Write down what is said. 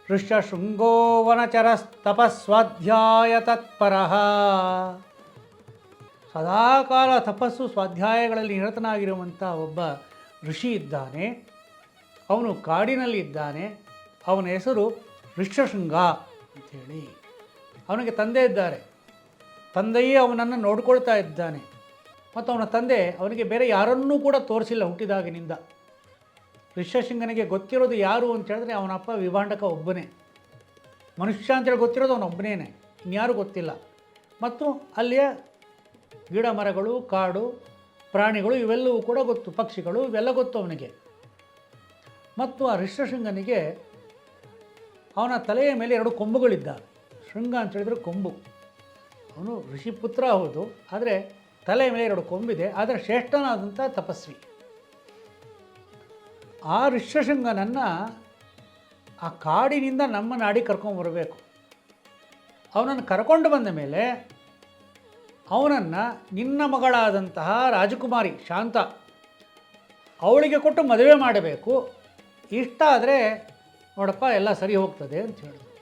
ಋಷ್ಯಶೃಂಗೋ ವನಚರಸ್ತಪಸ್ವಾಧ್ಯಾಯ ತತ್ಪರಃ. ಸದಾಕಾಲ ತಪಸ್ಸು ಸ್ವಾಧ್ಯಾಯಗಳಲ್ಲಿ ನಿರತನಾಗಿರುವಂಥ ಒಬ್ಬ ಋಷಿ ಇದ್ದಾನೆ. ಅವನು ಕಾಡಿನಲ್ಲಿ ಇದ್ದಾನೆ. ಅವನ ಹೆಸರು ಋಷ್ಯಶೃಂಗ ಅಂಥೇಳಿ. ಅವನಿಗೆ ತಂದೆ ಇದ್ದಾರೆ. ತಂದೆಯೇ ಅವನನ್ನು ನೋಡ್ಕೊಳ್ತಾ ಇದ್ದಾನೆ. ಮತ್ತು ಅವನ ತಂದೆ ಅವನಿಗೆ ಬೇರೆ ಯಾರನ್ನೂ ಕೂಡ ತೋರಿಸಿಲ್ಲ ಹುಟ್ಟಿದಾಗಿನಿಂದ. ಋಷ್ಯಶೃಂಗನಿಗೆ ಗೊತ್ತಿರೋದು ಯಾರು ಅಂತ ಹೇಳಿದ್ರೆ ಅವನಪ್ಪ ವಿಭಾಂಡಕ ಒಬ್ಬನೇ. ಮನುಷ್ಯ ಅಂತೇಳಿ ಗೊತ್ತಿರೋದು ಅವನೊಬ್ಬನೇ, ಇನ್ಯಾರೂ ಗೊತ್ತಿಲ್ಲ. ಮತ್ತು ಅಲ್ಲಿಯ ಗಿಡ ಮರಗಳು, ಕಾಡು, ಪ್ರಾಣಿಗಳು ಇವೆಲ್ಲವೂ ಕೂಡ ಗೊತ್ತು, ಪಕ್ಷಿಗಳು ಇವೆಲ್ಲ ಗೊತ್ತು ಅವನಿಗೆ. ಮತ್ತು ಆ ಋಷ್ಯಶೃಂಗನಿಗೆ ಅವನ ತಲೆಯ ಮೇಲೆ 2 ಕೊಂಬುಗಳಿದ್ದಾವೆ. ಶೃಂಗ ಅಂತ ಹೇಳಿದ್ರೆ ಕೊಂಬು. ಅವನು ಋಷಿಪುತ್ರ ಹೌದು, ಆದರೆ ತಲೆಯ ಮೇಲೆ 2 ಕೊಂಬಿದೆ. ಆದರೆ ಶ್ರೇಷ್ಠನಾದಂಥ ತಪಸ್ವಿ. ಆ ಋಷ್ಯಶೃಂಗನನ್ನು ಆ ಕಾಡಿನಿಂದ ನಮ್ಮ ನಾಡಿಗೆ ಕರ್ಕೊಂಬರಬೇಕು. ಅವನನ್ನು ಕರ್ಕೊಂಡು ಬಂದ ಮೇಲೆ ಅವನನ್ನು ನಿನ್ನ ಮಗಳಾದಂತಹ ರಾಜಕುಮಾರಿ ಶಾಂತ ಅವಳಿಗೆ ಕೊಟ್ಟು ಮದುವೆ ಮಾಡಬೇಕು. ಇಷ್ಟ ಆದರೆ ನೋಡಪ್ಪ ಎಲ್ಲ ಸರಿ ಹೋಗ್ತದೆ ಅಂತ ಹೇಳಿದ್ರು.